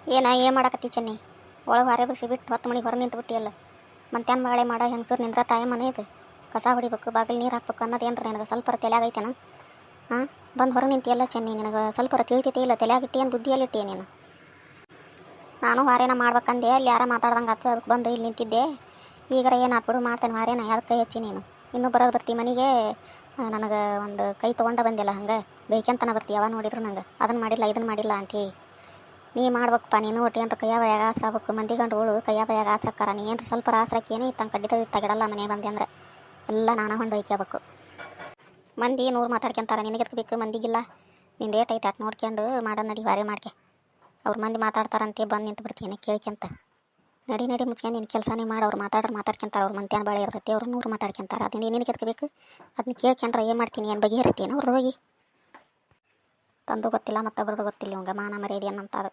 ಏನು ಮಾಡಕತ್ತಿ ಚೆನ್ನಿ ಒಳಗೆ ಹೊರೆ ಬಸಿ ಬಿಟ್ಟು 10 ಮಣಿಗೆ ಹೊರ ನಿಂತು ಬಿಟ್ಟಿಯಲ್ಲ. ಮಂತ್ಯಾನ ಬಾಳೆ ಮಾಡ ಹೆಂಗಸರು ನಿಂದ್ರ ಟೈಮ್ ಅನ್ನೋದು ಕಸ ಹೊಡಿಬೇಕು, ಬಾಗಿಲು ನೀರು ಹಾಕ್ಬೇಕು ಅನ್ನೋದು ಏನ್ರ ನಿನಗೆ ಸ್ವಲ್ಪ ತಲೆಯಾಗೈತೇನ? ಹಾಂ, ಬಂದು ಹೊರ ನಿಂತಿಯಲ್ಲ ಚೆನ್ನಿ, ನಿನಗೆ ಸ್ವಲ್ಪ ತಿಳಿತೈತಿ ಇಲ್ಲ? ತಲೆಯಾಗಿಟ್ಟಿ ಏನು ಬುದ್ಧಿಯಲ್ಲಿ ಇಟ್ಟಿ ನೀನು? ನಾನು ವಾರೇನ ಮಾಡ್ಬೇಕಂದೆ, ಅಲ್ಲಿ ಯಾರ ಮಾತಾಡ್ದಂಗೆ ಆತು, ಅದಕ್ಕೆ ಬಂದು ಇಲ್ಲಿ ನಿಂತಿದ್ದೆ. ಈಗರ ಏನು ಬಿಡು ಮಾಡ್ತೇನೆ ವಾರೇನ, ಯಾವ್ದು ಕೈ ಹಚ್ಚಿ ನೀನು ಇನ್ನೂ ಬರೋದು ಬರ್ತಿ ಮನೆಗೆ. ನನಗೆ ಒಂದು ಕೈ ತೊಗೊಂಡ ಬಂದಿಲ್ಲ, ಹಂಗೆ ಬೇಕಂತನ ಬರ್ತಿ ಯಾವ ನೋಡಿದ್ರು ನಂಗೆ ಅದನ್ನು ಮಾಡಿಲ್ಲ ಇದನ್ನು ಮಾಡಿಲ್ಲ ಅಂತೀ. ನೀ ಮಾಡ್ಬೇಕಪ್ಪ ನೀನು ಒಟ್ಟು ಏನ್ರ ಕೈಯ ಬಯಾಗ ಆಸರ ಆಗ್ಬೇಕು. ಮಂದಿ ಗಂಡುಗಳು ಕೈಯ ಬಯಾಗ ಆಸರಕ್ಕಾರ, ನೀ ಏನ್ರ ಸ್ವಲ್ಪ ಆಸರಕ್ಕೆ ಏನು ಇತ್ತಂಗೆ ಕಡ್ಡಿತ ತಗಿಡಲ್ಲ. ಮನೆ ಬಂದೆ ಅಂದ್ರೆ ಎಲ್ಲ ನಾನು ಹೊಂಡು ಒಯ್ಕೋಬೇಕು. ಮಂದಿ 100 ಮಾತಾಡ್ಕೊಂತಾರೆ, ನಿನಗೆ ಬೇಕು ಮಂದಿಗಿಲ್ಲ. ನಿಂದು ಏಟ್ ಐತೆ ಅಟ್ ನೋಡ್ಕೊಂಡು ಮಾಡೋದು ನಡಿ, ವಾರೆ ಮಾಡ್ಕೆ. ಅವ್ರು ಮಂದಿ ಮಾತಾಡ್ತಾರಂತೆ ಬಂದು ನಿಂತು ಬಿಡ್ತೀನಿ ಕೇಳ್ಕೊಂತ. ನಡಿ ಮುಚ್ಕೊಂಡು ನಿನ್ನ ಕೆಲಸನೇ ಮಾಡಿ. ಅವ್ರು ಮಾತಾಡ್ಕೊಂತಾರೆ, ಅವ್ರು ಮಂತ್ಯಾನ ಬಾಳೆ ಇರ್ತೈತಿ, ಅವ್ರು 100 ಮಾತಾಡ್ಕೊಂತಾರೆ. ಅದನ್ನ ನಿನಗೆ ಬೇಕು, ಅದನ್ನ ಕೇಳ್ಕೊಂಡ್ರೆ ಏನು ಮಾಡ್ತೀನಿ? ಏನು ಬಗೆಹರಿಸ್ತೀನಿ ಅವ್ರದ್ದು ಹೋಗಿ? ತಂದು ಗೊತ್ತಿಲ್ಲ ಮತ್ತೊಬ್ರದ್ದು ಗೊತ್ತಿಲ್ಲ, ಇವಂಗೆ ಮಾನ ಮರ್ಯಾದೆ ಏನಂತ ಅದು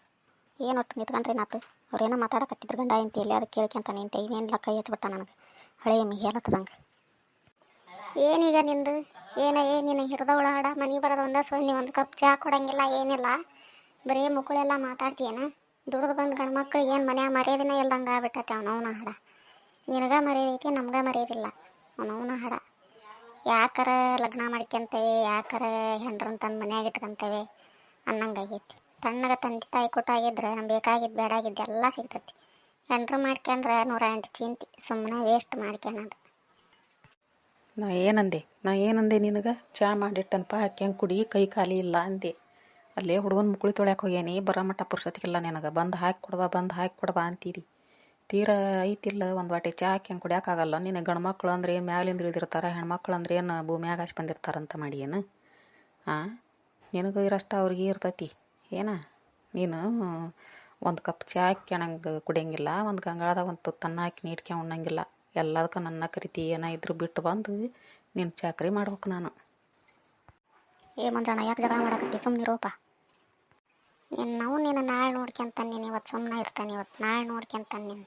ಏನು ಒಟ್ಟು ನಿಂತ್ಕೊಂಡ್ರೆ ನಾತು. ಅವ್ರೇನೋ ಮಾತಾಡಕತ್ತಿದ್ರು ಗಂಡ ಇಂತಿಯಲ್ಲಿ, ಅದಕ್ಕೆ ಕೇಳ್ಕೊಂತ ನಿಂತ ಇವೇನಿಲ್ಲ ಕೈ ಹಚ್ಬಿಟ್ಟ ನನಗೆ ಹಳೆಯ ಮಿ ಹೇಳತ್ತದಂಗೆ. ಏನೀಗ ನಿಂದು ಏನಿನ ಹಿರಿದವಳ ಹಾಡ ಮನೆಗೆ ಬರೋದು ಒಂದ ಸೊನ್ನೆ, ಒಂದು ಕಪ್ ಚಹಾ ಕೊಡಂಗಿಲ್ಲ ಏನಿಲ್ಲ, ಬರೀ ಮುಕ್ಕಳೆಲ್ಲ ಮಾತಾಡ್ತೀಯನ? ದುಡ್ದು ಬಂದು ಗಂಡು ಮಕ್ಳಿಗೆ ಏನು ಮನ್ಯಾಗ ಮರ್ಯಾದಿನ ಇಲ್ದಂಗೆ ಆಗ್ಬಿಟ್ಟೈತೆ ಅವನವನ ಹಾಡ. ನಿನಗೆ ಮರ್ಯಾದೈತಿ, ನಮ್ಗೆ ಮರ್ಯಾದಿಲ್ಲ ಅವನವನ ಹಾಡ. ಯಾಕಾರ ಲಗ್ನ ಮಾಡ್ಕೊಂತೇವೆ, ಯಾಕಾರ ಹೆಂಡ್ರನ್ನ ತಂದು ಮನ್ಯಾಗ ಇಟ್ಕೊಂತೇವೆ ಅನ್ನಂಗಾಗೈತಿ. ತಣ್ಣಗೆ ತಂದೆ ತಾಯಿ ಕೊಟ್ಟಾಗಿದ್ರೆ ನಮ್ಗೆ ಬೇಕಾಗಿದ್ದು ಬೇಡಾಗಿದ್ದು ಎಲ್ಲ ಸಿಗ್ತೈತಿ. ಹೆಂಡ್ರು ಮಾಡ್ಕೊಂಡ್ರೆ 108 ಚಿಂತೆ, ಸುಮ್ಮನೆ ವೇಸ್ಟ್ ಮಾಡ್ಕೊಳ್ಳೋದು. ನಾ ಏನಂದೆ ನಿನಗೆ? ಚಹಾ ಮಾಡಿಟ್ಟನಪ್ಪ ಹಾಕ್ಯಂಗೆ ಕುಡಿ, ಕೈ ಖಾಲಿ ಇಲ್ಲ ಅಂದೆ. ಅಲ್ಲೇ ಹುಡುಗನ ಮುಕ್ಳಿ ತೊಳ್ಯಾಕೆ ಹೋಗ್ಯಾನಿ, ಬರೋ ಮಟ್ಟ ಪುರ್ಸತಿಗಿಲ್ಲ ನಿನಗೆ. ಬಂದು ಹಾಕಿ ಕೊಡ್ಬಾ ಅಂತೀರಿ. ತೀರ ಐತಿಲ್ಲ ಒಂದು ವಾಟೆ ಚಹಾ ಹಾಕ್ಯಂಗೆ ಕುಡಿಯೋಕ್ಕಾಗಲ್ಲ. ನಿನಗೆ ಗಂಡು ಮಕ್ಳು ಅಂದ್ರೆ ಏನು ಮ್ಯಾಲಿಂದ ಇಳಿದಿರ್ತಾರೆ, ಹೆಣ್ಮಕ್ಳು ಅಂದ್ರೆ ಏನು ಭೂಮ್ಯಾಗ ಹಾಸಿ ಬಂದಿರ್ತಾರಂತ ಮಾಡಿ ಏನು? ಹಾಂ, ನಿನಗೆ ಇರಷ್ಟ ಅವ್ರಿಗೆ ಇರ್ತೈತಿ ಏನ? ನೀನು ಒಂದು ಕಪ್ ಚಹಾ ಹಾಕ್ಯಣಂಗೆ ಕುಡಿಯಂಗಿಲ್ಲ, ಒಂದು ಗಂಗಾಳದಾಗ ಒಂದು ತುತ್ತನ್ನ ಹಾಕಿ ನೀಡ್ಕೊಂಡು ಉಣ್ಣಂಗಿಲ್ಲ. ಎಲ್ಲದಕ್ಕೂ ನನ್ನ ಕರಿತಿ ಏನ ಇದ್ರು ಬಿಟ್ಟು ಬಂದು ನಿನ್ನ ಚಾಕ್ರಿ ಮಾಡ್ಬೇಕು ನಾನು. ಮಂಜಣ್ಣ ಯಾಕೆ ಜಗಳ ಮಾಡಕತ್ತಿ? ಸುಮ್ಮನಿರೋಪ. ನೀನು ನಾಳೆ ನೋಡ್ಕೊಂತಾನೆ, ನೀನು ಇವತ್ತು ಸುಮ್ಮನೆ ಇರ್ತಾನೆ, ಇವತ್ತು ನಾಳೆ ನೋಡ್ಕೊಂತಾನೆ. ನೀನು